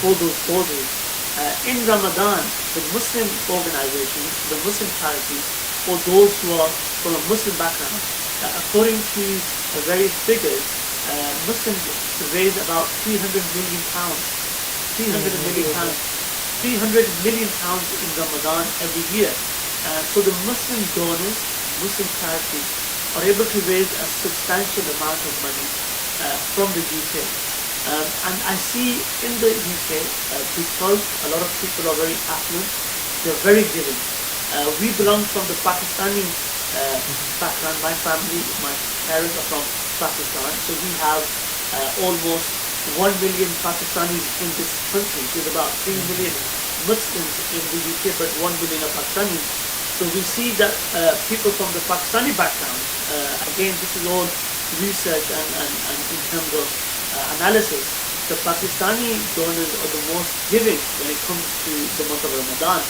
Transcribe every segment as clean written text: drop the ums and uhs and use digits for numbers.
for those causes. In Ramadan, the Muslim organizations, the Muslim charities, or those who are from a Muslim background, according to various figures, Muslims raise about 300 million pounds. 300 million pounds. 300 million pounds in Ramadan every year. So the Muslim donors, Muslim charities, are able to raise a substantial amount of money from the UK. And I see in the UK, because a lot of people are very affluent, they're very giving. We belong from the Pakistani background. My family, my parents are from Pakistan, so we have almost 1 million Pakistanis in this country. There's about 3 million Muslims in the UK, but 1 million are Pakistanis. So we see that people from the Pakistani background, again, this is all research and in terms of analysis, the Pakistani donors are the most giving when it comes to the month of Ramadan.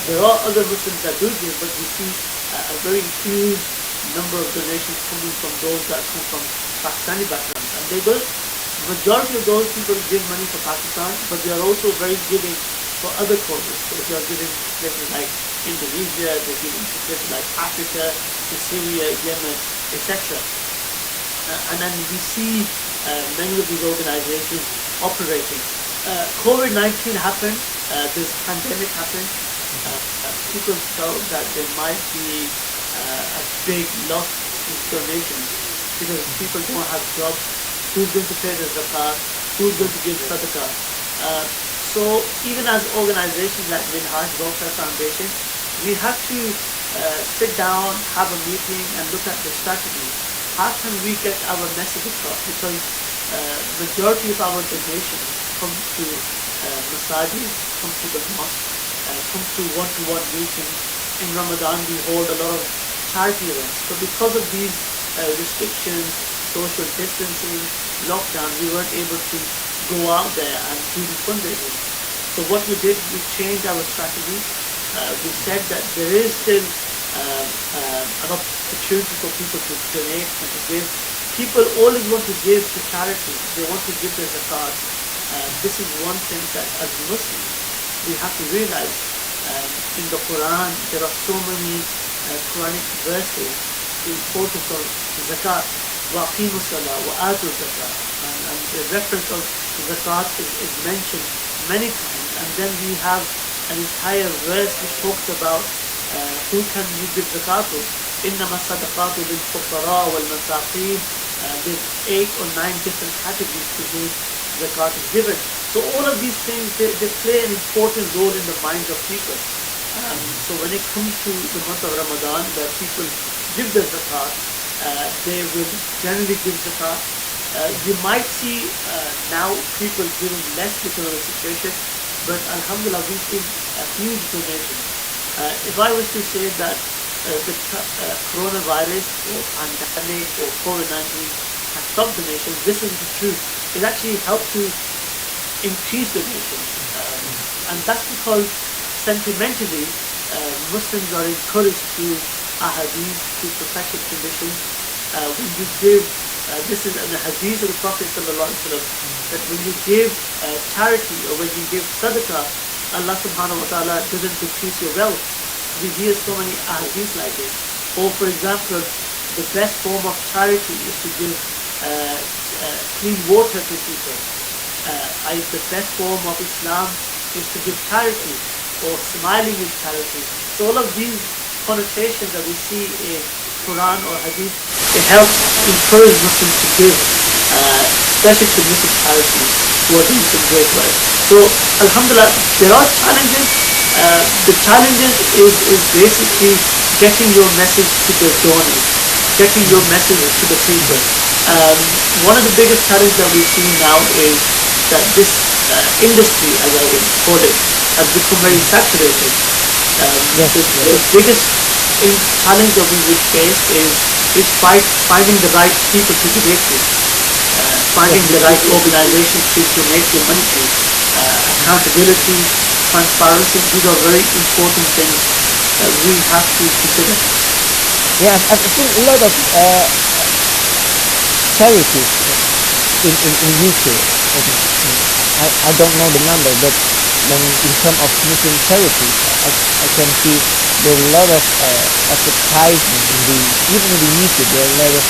There are other Muslims that do give, but we see a very huge number of donations coming from those that come from Pakistani background. And they will, majority of those people give money for Pakistan, but they are also very giving for other causes. So they are giving to places like Indonesia, they're giving to places like Africa, to Syria, Yemen, etc. And then we see many of these organizations operating. COVID-19 happened, this pandemic happened. People felt that there might be a big loss in donations because people don't have jobs. Who's going to pay the zakat? Who's going to give sadaqah? So even as organizations like Minhaj Welfare Foundation, we have to sit down, have a meeting and look at the strategy. How can we get our message across? Because majority of our donations come to masajid, come to the mosque, come to one-to-one meetings. In Ramadan we hold a lot of charity events. But because of these restrictions, social distancing, lockdown, we weren't able to go out there and do the fundraising. So what we did, we changed our strategy. We said that there is still an opportunity for people to donate and to give. People always want to give to charity. They want to give their zakat. This is one thing that as Muslims we have to realize. In the Quran, there are so many Quranic verses, the importance of zakat. وَأَقِيمُوا الصَّلَاةَ وَآتُوا الزَّكَاةَ, and the reference of zakat is mentioned many times. And then we have an entire verse which talks about who can you give zakat to. إِنَّمَا الصَّدَقَاتُ لِلْفُقَرَاءِ وَالْمَسَاكِينِ. There's 8 or 9 different categories to whom zakat is given. So all of these things, they play an important role in the minds of people. So when it comes to the month of Ramadan, where people give the zakat, they will generally give zakat. You might see now people giving less because of the situation, but alhamdulillah we've seen a huge donation. If I was to say that the coronavirus or pandemic or COVID-19 has stopped donations, this is the truth. It actually helped to increase donations. And that's because sentimentally Muslims are encouraged through ahadith, through prophetic conditions. When you give, this is in the hadith of the Prophet ﷺ, that when you give charity or when you give sadaqah, Allah subhanahu wa ta'ala doesn't decrease your wealth. We hear so many ahadith like this. Or for example, the best form of charity is to give clean water to people. The best form of Islam is to give charity, or smiling is charity. So all of these connotations that we see in Quran or Hadith, it helps encourage Muslims to give, especially to Muslim charities who are doing some great work. So alhamdulillah, there are challenges. The challenges is basically getting your message to the donors, getting your message to the people. One of the biggest challenges that we see now is that this industry, as I would call it, has become very saturated. The biggest challenge that we would face is finding the right people to donate to, finding the right organizations to donate your money to. Accountability, transparency, these are very important things that we have to consider. Yeah, I've seen a lot of charities in UK. I don't know the number, but when in terms of Muslim charities, I can see there are a lot of advertisement in the even in the YouTube. There are a lot of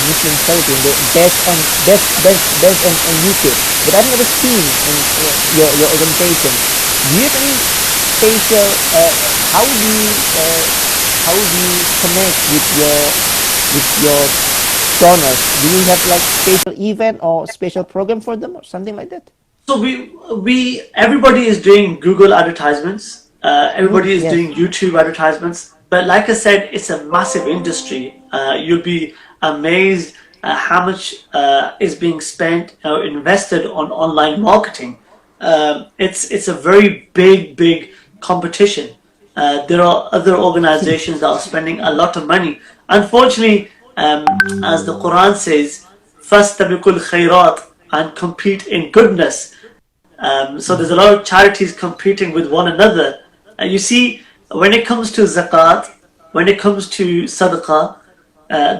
Muslim charity in the based on YouTube, but I've never seen in your organization. Do you have any special? How do you how do you connect with your donors? Do you have like special event or special program for them or something like that? So we everybody is doing Google advertisements. Everybody is Yes. doing YouTube advertisements. But like I said, it's a massive industry. You'll be amazed how much is being spent or invested on online marketing. It's a very big competition. There are other organizations that are spending a lot of money. Unfortunately, as the Quran says, "Fastabiqul khairat," and compete in goodness. So there's a lot of charities competing with one another. You see, when it comes to zakat, when it comes to sadaqah,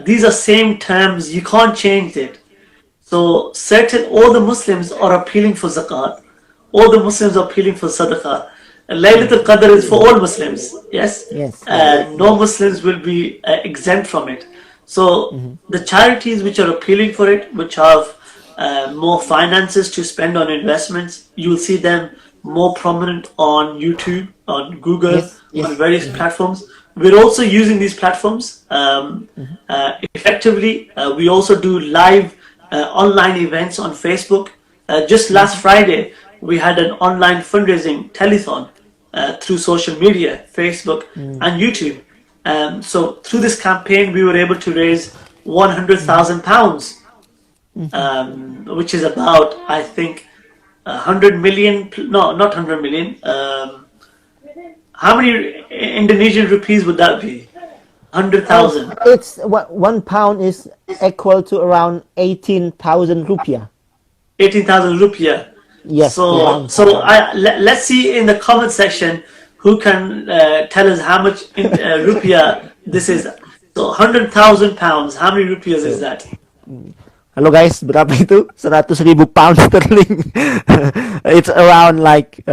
these are same terms. You can't change it. So all the Muslims are appealing for zakat. All the Muslims are appealing for sadaqah. Laylatul Qadr is for all Muslims. Yes. Yes. No Muslims will be exempt from it. So the charities which are appealing for it, which have more finances to spend on investments, you will see them more prominent on YouTube, on Google, Yes, yes. on various platforms. We're also using these platforms effectively. We also do live online events on Facebook. Just last Friday, we had an online fundraising telethon through social media, Facebook and YouTube. So through this campaign, we were able to raise £100,000, which is about, I think, 100 million. No, not 100 million. How many Indonesian rupees would that be? 100,000. It's what £1 is equal to around 18,000 rupiah. 18,000 rupiah. Yes. So let's see in the comment section who can tell us how much rupiah this is. So 100,000 pounds. How many rupiahs is that? Halo guys, berapa itu? 100.000 pound sterling. It's around like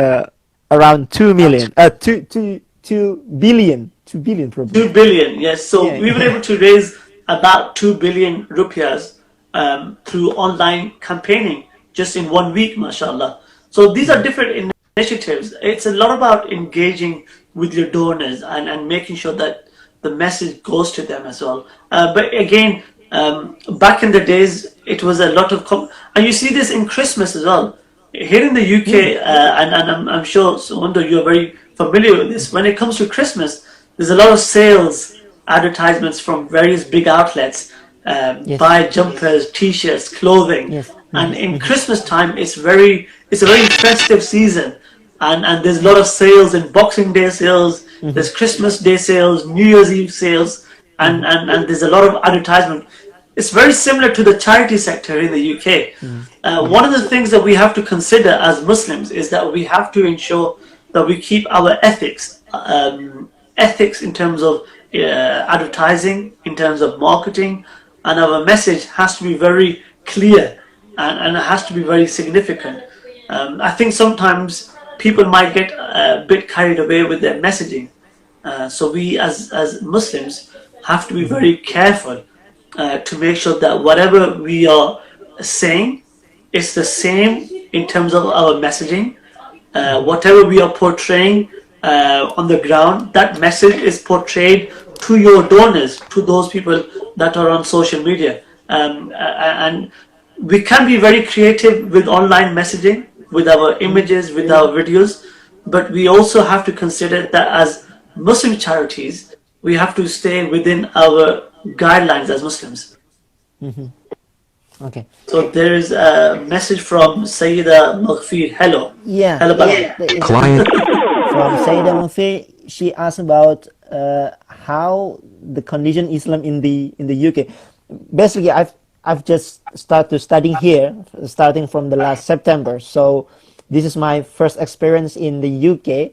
around 2 million. 2 billion. 2 billion probably. 2 billion. Yes. So Yeah. we were able to raise about 2 billion rupiahs through online campaigning just in 1 week, mashallah. So these are different initiatives. It's a lot about engaging with your donors and making sure that the message goes to them as well. But again, back in the days, it was a lot of and you see this in Christmas as well. Here in the UK, and I'm sure, Suwondo, you're very familiar with this. When it comes to Christmas, there's a lot of sales advertisements from various big outlets. Yes. Buy jumpers, t-shirts, clothing. Yes. And in Christmas time, it's a very festive season. And there's a lot of sales in Boxing Day sales, there's Christmas Day sales, New Year's Eve sales, and there's a lot of advertisement. It's very similar to the charity sector in the UK. One of the things that we have to consider as Muslims is that we have to ensure that we keep our ethics in terms of advertising, in terms of marketing, and our message has to be very clear and it has to be very significant. I think sometimes people might get a bit carried away with their messaging. So we as Muslims have to be very careful to make sure that whatever we are saying is the same in terms of our messaging. Whatever we are portraying on the ground, that message is portrayed to your donors, to those people that are on social media. And we can be very creative with online messaging, with our images, with our videos, but we also have to consider that as Muslim charities, we have to stay within our guidelines as Muslims. Okay. So there is a message from Sayyida Maghfir. Hello. Yeah. Hello, Client. From Sayyida Mafi, she asked about how the condition Islam in the UK. Basically, I've just started studying here, starting from the last September. So this is my first experience in the UK,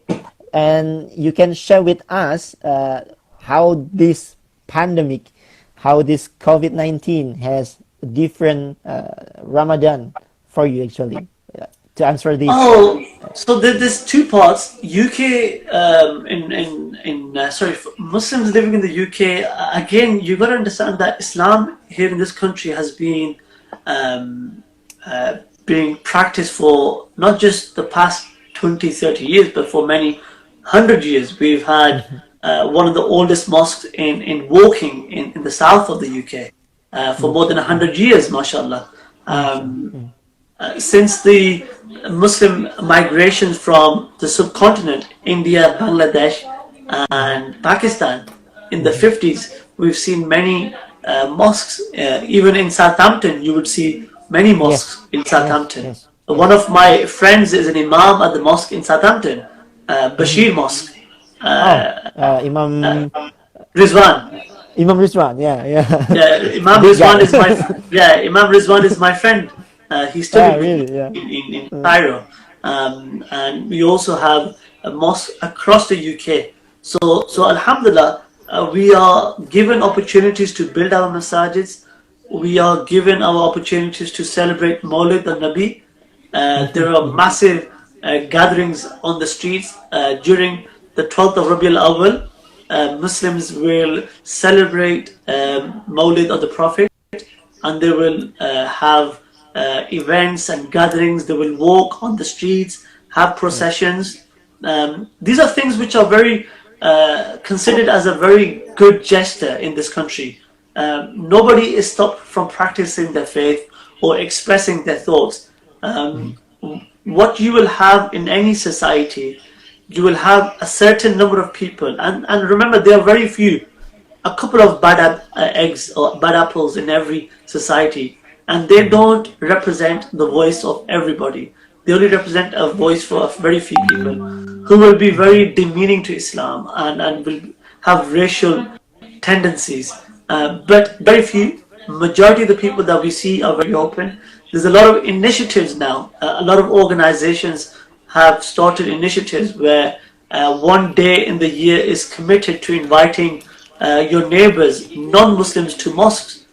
and you can share with us how this pandemic, how this COVID-19 has different Ramadan for you actually. to answer this. Oh, so there's two parts. UK, sorry, for Muslims living in the UK. Again, you got to understand that Islam here in this country has been um, being practiced for not just the past 20, 30 years, but for many 100 years. We've had one of the oldest mosques in Woking in the south of the UK for more than 100 years, mashallah. Mashallah. Since the Muslim migrations from the subcontinent, India, Bangladesh, and Pakistan in the 50s, we've seen many mosques. Even in Southampton, you would see many Yes, mosques in yes, Southampton. yes, One yes. of my friends is an imam at the mosque in Southampton, Bashir Mosque. Oh, Uh, Imam Rizwan. Imam Rizwan. Yeah, yeah. Yeah, Imam Big Rizwan guy. is my yeah. Imam Rizwan is my friend. He Ah, studied with me really? Yeah. in Cairo, and we also have a mosque across the UK. So Alhamdulillah, we are given opportunities to build our masajids. We are given our opportunities to celebrate Maulid al Nabi. There are massive gatherings on the streets during the 12th of Rabiul Awwal. Muslims will celebrate Maulid of the Prophet, and they will have events and gatherings. They will walk on the streets, have processions. These are things which are very considered as a very good gesture in this country. Nobody is stopped from practicing their faith or expressing their thoughts. Um, what you will have in any society, you will have a certain number of people, and remember, there are very few, a couple of eggs or bad apples in every society, and they don't represent the voice of everybody. They only represent a voice for very few people who will be very demeaning to Islam and will have racial tendencies. But very few, majority of the people that we see are very open. There's a lot of initiatives now. A lot of organizations have started initiatives where one day in the year is committed to inviting your neighbors, non-Muslims, to mosques.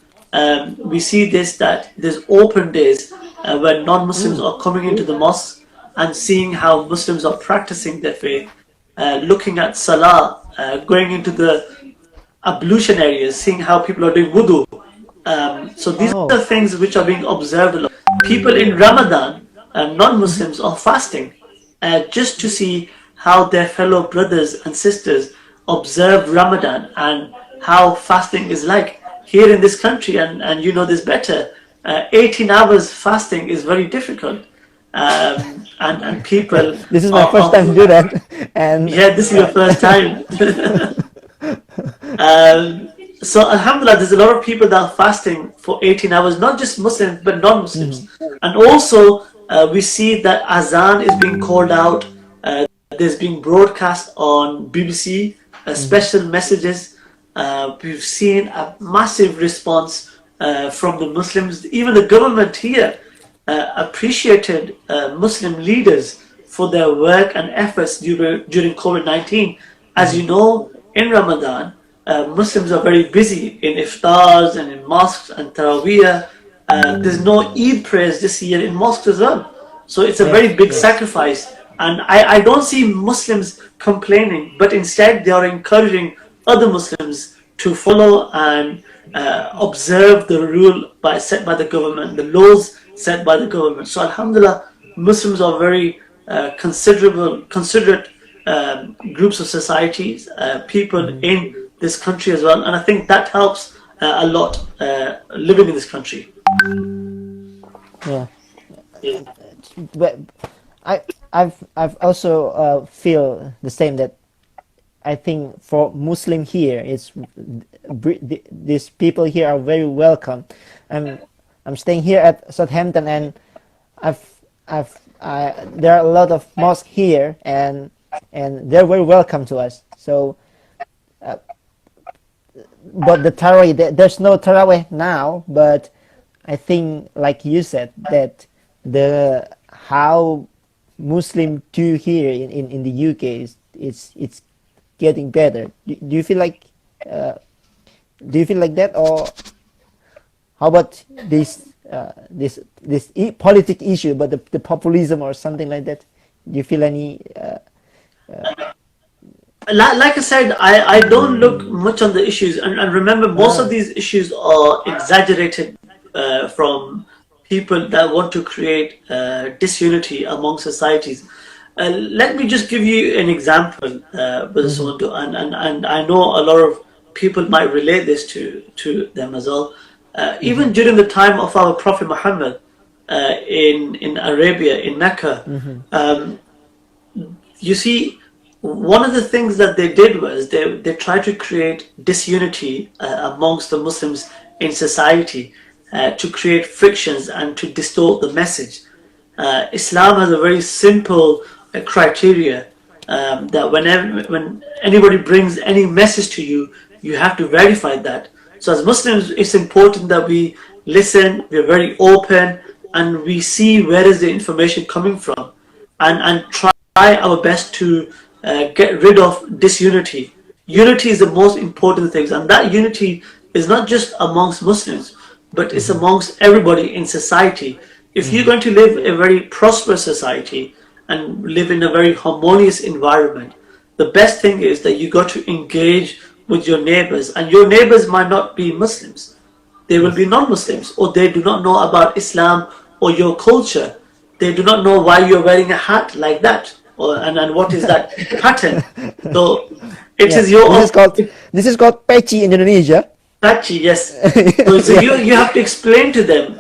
We see this, that there's open days where non-Muslims are coming into the mosques and seeing how Muslims are practicing their faith, looking at Salah, going into the ablution areas, seeing how people are doing wudu. So these are Oh, things which are being observed a lot. People in Ramadan, non-Muslims, are fasting just to see how their fellow brothers and sisters observe Ramadan and how fasting is like here in this country. And you know this better. 18 hours fasting is very difficult. And people this is my first are time to do that, and yeah, this is your first time. So Alhamdulillah, there's a lot of people that are fasting for 18 hours, not just Muslims but non-Muslims. And also we see that Azan is being called out. There's being broadcast on BBC, special messages. We've seen a massive response from the Muslims. Even the government here appreciated Muslim leaders for their work and efforts during COVID-19. As you know, in Ramadan, Muslims are very busy in iftars and in mosques and taraweeh. There's no Eid prayers this year in mosques as well. So it's a very yes, big yes. sacrifice. And I don't see Muslims complaining, but instead they are encouraging other Muslims to follow and observe the rule set by the government, the laws set by the government. So Alhamdulillah, Muslims are very considerate groups of societies, people in this country as well. And I think that helps a lot living in this country. Yeah. Yeah. But I I've also feel the same, that I think for Muslim here, these people here are very welcome. I'm I'm staying here at Southampton, and I've there are a lot of mosques here, and they're very welcome to us. So, but the Tarawih, there's no Tarawih now, but I think, like you said, that the how Muslim do here in the UK it's getting better. Do you feel like uh, do you feel like that, or how about this politic issue, but the populism or something like that? Do you feel any? Like I said, I don't look much on the issues, and remember, most of these issues are exaggerated from people that want to create disunity among societies. Let me just give you an example, Brother Suwondo, and I know a lot of people might relate this to them as well. Even during the time of our Prophet Muhammad in Arabia, in Mecca, you see, one of the things that they did was they tried to create disunity amongst the Muslims in society, to create frictions and to distort the message. Islam has a very simple criteria, that when anybody brings any message to you, you have to verify that. So as Muslims, it's important that we listen, we're very open, and we see where is the information coming from, and try our best to get rid of disunity. Unity is the most important thing, and that unity is not just amongst Muslims, but it's amongst everybody in society. If you're going to live a very prosperous society and live in a very harmonious environment, the best thing is that you got to engage with your neighbors, and your neighbors might not be Muslims. They will be non-Muslims, or they do not know about Islam or your culture. They do not know why you're wearing a hat like that, and what is that pattern. So it is your this is called peci in Indonesia. Patchy, yes. So you have to explain to them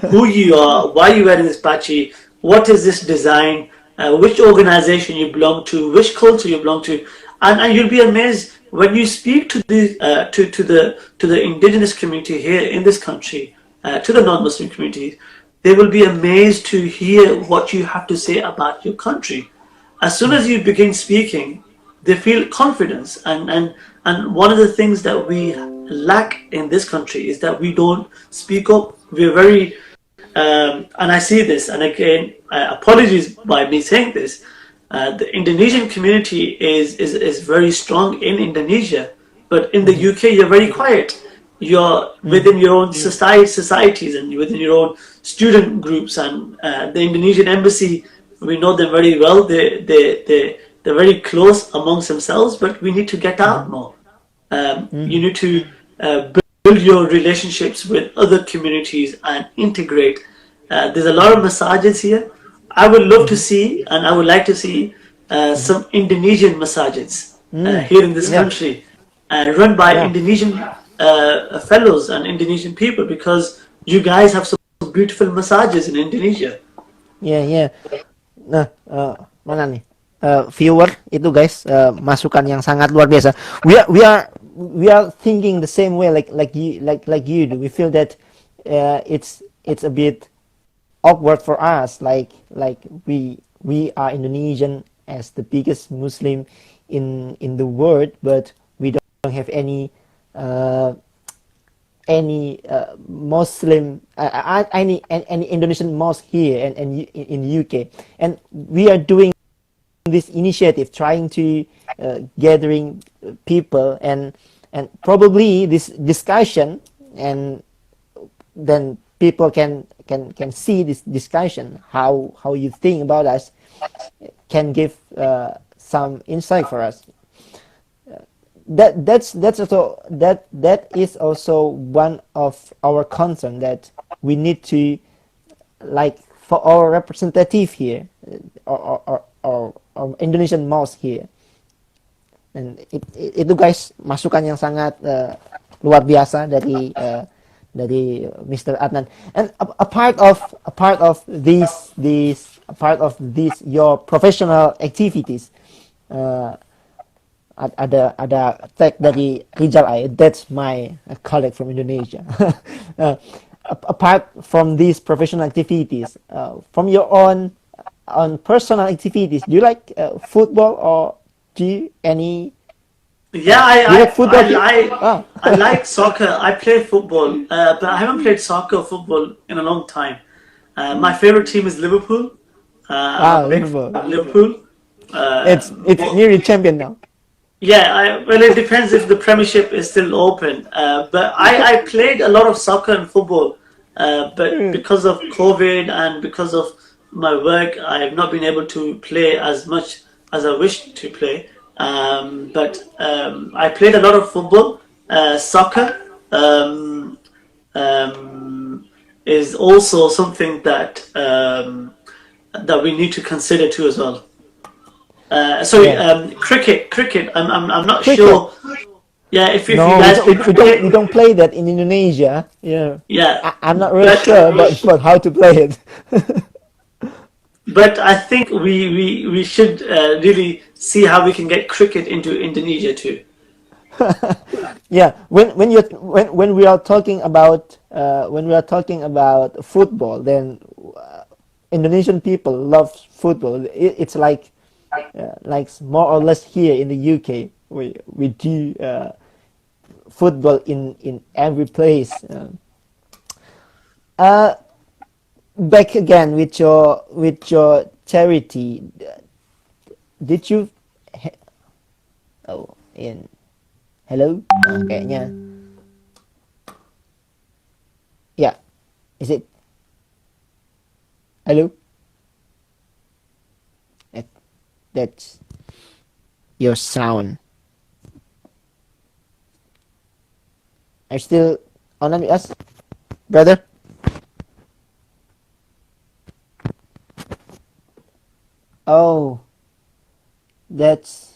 who you are, why you wearing this patchy, what is this design, which organization you belong to, which culture you belong to, and you'll be amazed when you speak to the to the indigenous community here in this country, to the non-Muslim community. They will be amazed to hear what you have to say about your country. As soon as you begin speaking, they feel confidence, and one of the things that we lack in this country is that we don't speak up. We're very and I see this, and again, apologies by me saying this, the Indonesian community is very strong in Indonesia, but in the UK you're very quiet. You're within your own societies and within your own student groups, and the Indonesian embassy, we know them very well. They're very close amongst themselves, but we need to get out more. You need to build your relationships with other communities and integrate. There's a lot of massages here. I would love to see, and I would like to see some Indonesian massages here in this country, run by Indonesian fellows and Indonesian people, because you guys have some beautiful massages in Indonesia. Nah, mana nih viewer itu guys, masukan yang sangat luar biasa. We are thinking the same way like you do. We feel that it's a bit awkward for us, like we are Indonesian as the biggest Muslim in the world, but we don't have any Muslim any Indonesian mosque here and in UK, and we are doing this initiative trying to gathering people, and probably this discussion, and then people can see this discussion, how you think about us, can give some insight for us. That is also one of our concern, that we need to, like, for our representative here, or Indonesian mosque here. Dan itu guys, masukan yang sangat luar biasa dari Mr. Adnan. And a part of these your professional activities, ada tag dari Rizal I, that's my colleague from Indonesia. Apart from these professional activities, from your own personal activities, do you like football, or do you any? Yeah, I like soccer. I play football, but I haven't played soccer or football in a long time. My favorite team is Liverpool. Liverpool. It's nearly champion now. Yeah, well, it depends if the Premiership is still open. But I played a lot of soccer and football But because of COVID and because of my work, I have not been able to play as much as I wish to play. But I played a lot of football, soccer. Um, is also something that we need to consider too as well. Sorry, Yeah. cricket. Cricket. I'm not Cricket. sure. Yeah, if you No, we guys don't. play We cricket, don't play that in Indonesia. Yeah. yeah, I'm not really but sure, but how to play it. but I think we should really see how we can get cricket into Indonesia too. Yeah. When we are talking about football, then Indonesian people love football. It's like more or less here in the UK. We do football in every place. Uh, Back again with your charity. Did you? Oh, in hello. Kayaknya. Yeah. Is it hello? That, that's your sound. Are you still on with us, brother? Oh, that's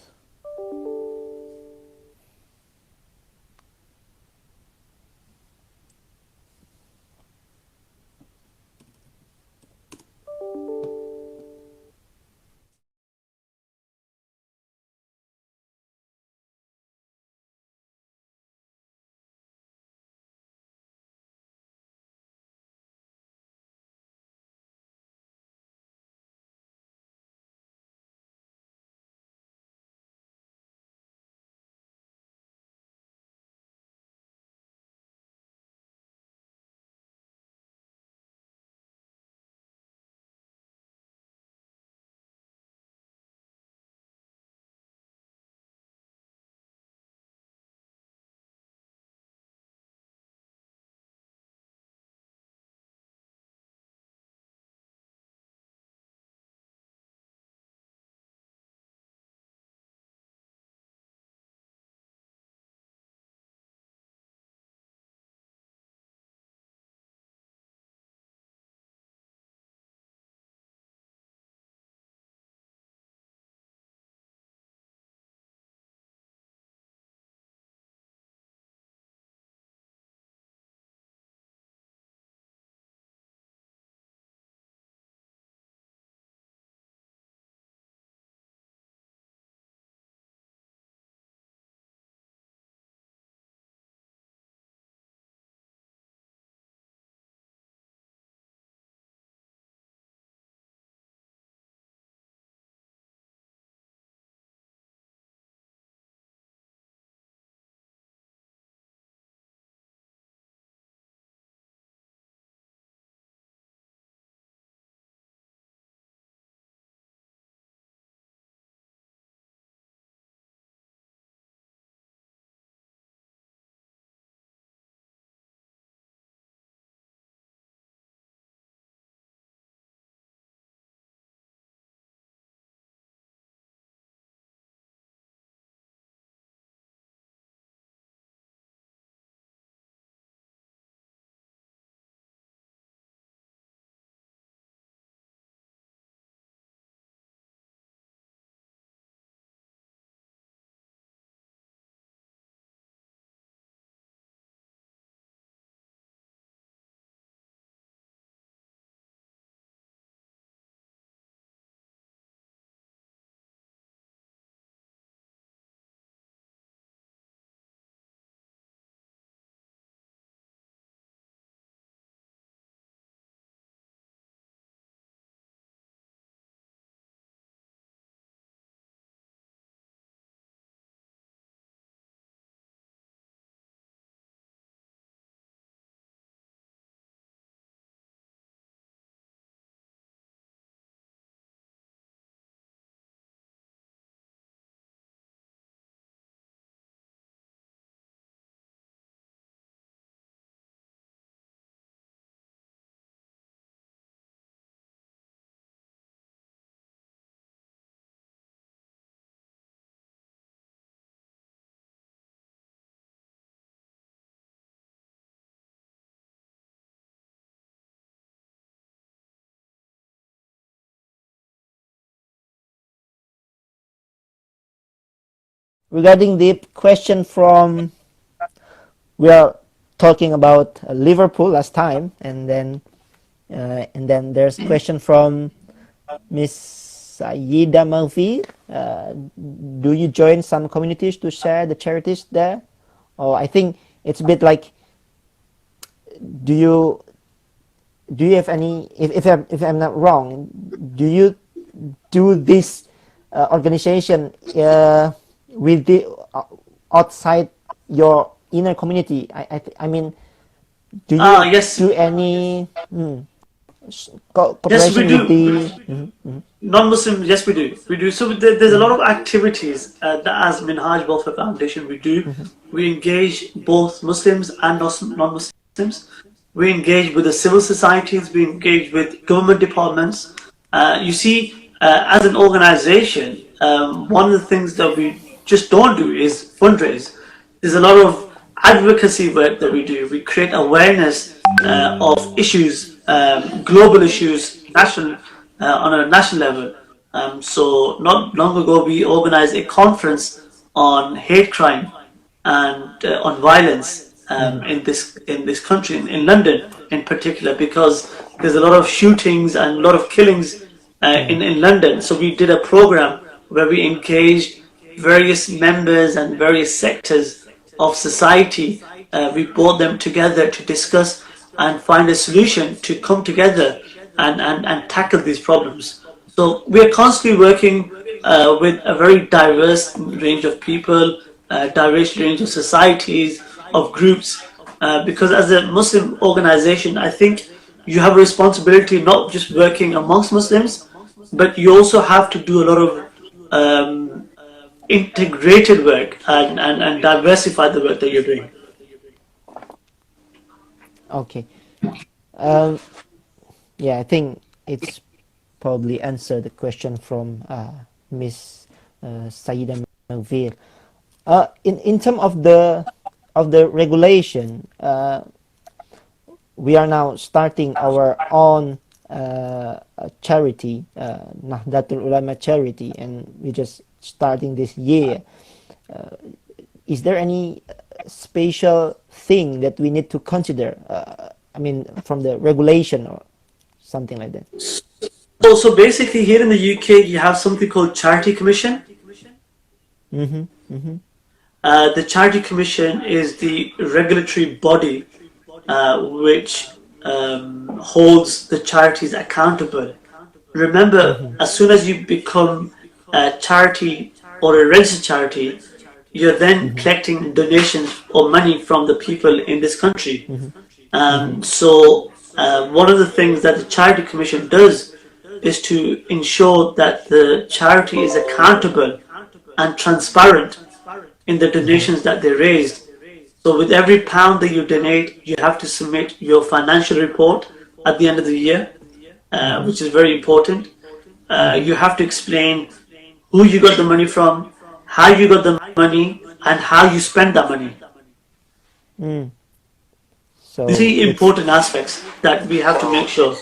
regarding the question from, we are talking about Liverpool last time, and then there's question from Miss Sayyida Malfi. Do you join some communities to share the charities there? Or I think it's a bit like, do you have any, if I'm not wrong, do you do this organization with the outside your inner community? I mean, do you Yes. do any Yes, we cooperation with do. the Non-Muslim, yes, we do. We do. So there's a lot of activities that as Minhaj Welfare Foundation we do. We engage both Muslims and non-Muslims. We engage with the civil societies. We engage with government departments. You see, as an organization, one of the things that we just don't do is fundraise. There's a lot of advocacy work that we do. We create awareness of issues, global issues, national on a national level. So not long ago, we organized a conference on hate crime and on violence in this country, in London in particular, because there's a lot of shootings and a lot of killings in London. So we did a program where we engaged various members and various sectors of society. We brought them together to discuss and find a solution to come together and tackle these problems. So we are constantly working with a very diverse range of people, diverse range of societies, of groups, because as a Muslim organization, I think you have a responsibility not just working amongst Muslims, but you also have to do a lot of integrated work and diversify the work that you're doing. Okay. Yeah, I think it's probably answered the question from Miss Saida Melville. In terms of the regulation, we are now starting our own charity, Nahdlatul Ulama charity, and we're just starting this year. Is there any special thing that we need to consider? I mean, from the regulation or something like that. So basically, here in the UK, you have something called Charity Commission. The Charity Commission is the regulatory body which holds the charities accountable. Remember, as soon as you become a charity or a registered charity, you're then collecting donations or money from the people in this country. So one of the things that the Charity Commission does is to ensure that the charity is accountable and transparent in the donations that they raised. So with every pound that you donate, you have to submit your financial report at the end of the year, which is very important. You have to explain who you got the money from, how you got the money, and how you spend that money. So These are important aspects that we have to make sure.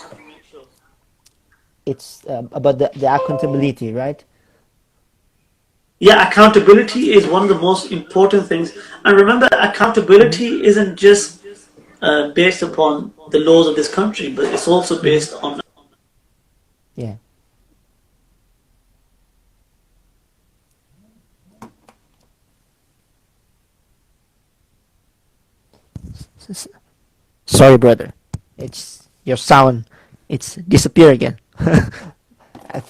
it's about the accountability, right? Yeah, accountability is one of the most important things. And remember, accountability isn't just based upon the laws of this country, but it's also based on. Yeah. Sorry, brother. It's your sound. It's disappear again. I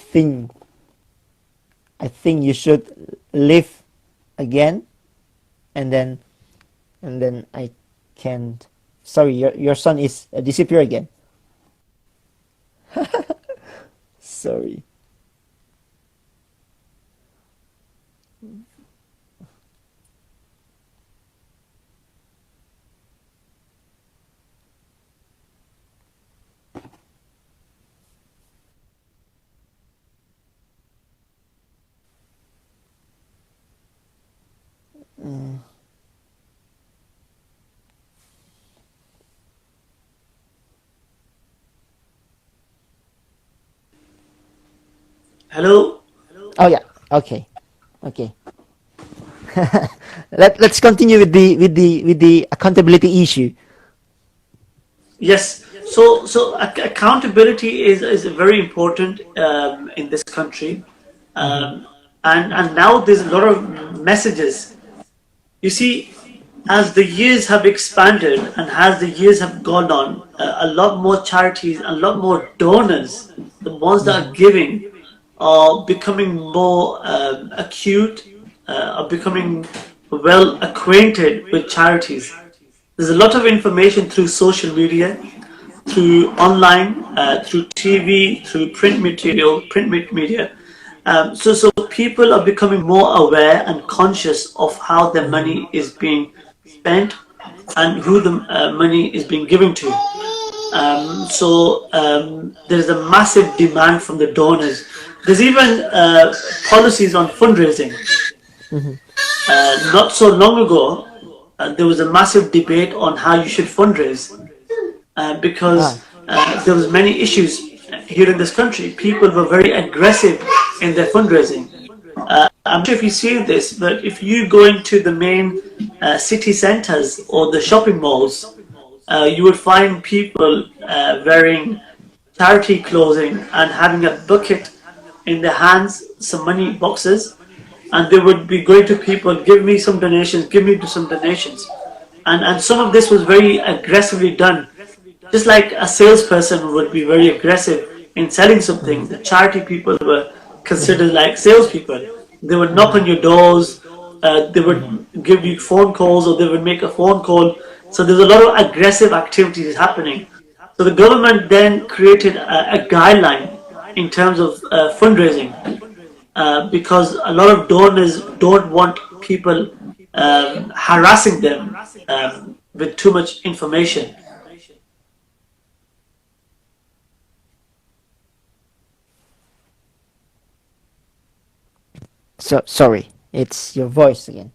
think you should leave again, and then I can't. Sorry, your son is disappear again. Sorry. Hello? Oh yeah. Okay. Okay. Let's continue with the accountability issue. Yes. So accountability is very important in this country, um, and now there's a lot of messages. You see, as the years have expanded and as the years have gone on, a lot more charities, a lot more donors, the ones that are giving, are becoming more acute, are becoming well acquainted with charities. There's a lot of information through social media, through online, through TV, through print media. So people are becoming more aware and conscious of how their money is being spent and who the money is being given to. There's a massive demand from the donors. There's even policies on fundraising. Not so long ago, there was a massive debate on how you should fundraise because there was many issues here in this country. People were very aggressive in their fundraising. I'm not sure if you've seen this, but if you go into the main city centers or the shopping malls, you would find people wearing charity clothing and having a bucket in their hands, some money boxes, and they would be going to people, give me some donations, give me some donations. And some of this was very aggressively done. Just like a salesperson would be very aggressive in selling something, the charity people were considered like salespeople. They would knock on your doors, they would give you phone calls, or they would make a phone call. So there's a lot of aggressive activities happening. So the government then created a guideline in terms of fundraising because a lot of donors don't want people harassing them with too much information. So sorry, it's your voice again.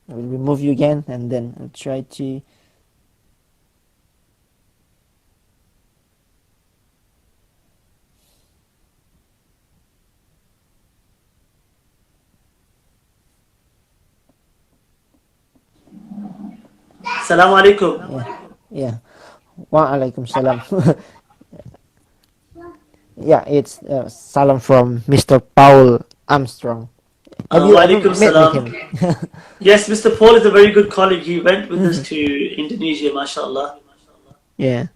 We'll remove you again, and then I'll try to. Assalamu alaikum. Yeah. Wa alaikum salam. Yeah, it's salam from Mr. Paul Armstrong. Have you ever Walaikum met with salam. him? Yes, Mr. Paul is a very good colleague. He went with us to Indonesia, mashallah. Yeah.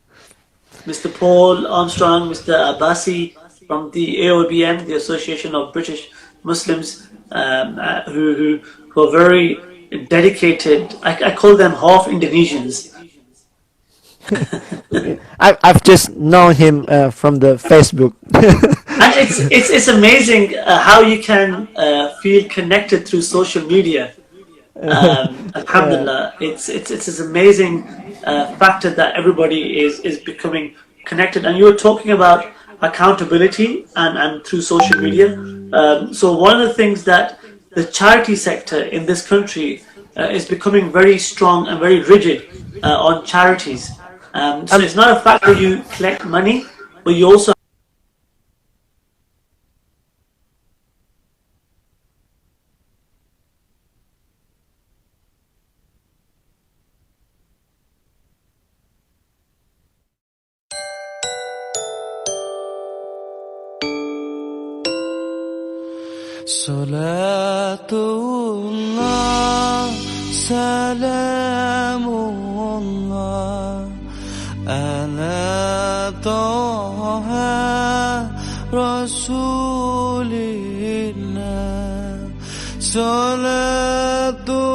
Mr. Paul Armstrong, Mr. Abbasi from the AOBM, the Association of British Muslims, who are very dedicated. I call them half Indonesians. I've just known him from the Facebook. And it's amazing how you can feel connected through social media. Alhamdulillah, it's this amazing factor that everybody is becoming connected. And you were talking about accountability and through social media. So one of the things that the charity sector in this country is becoming very strong and very rigid on charities. So it's not a fact that you collect money, but you also Salatullah, salamullah, ala taha rasulillah. Salatullah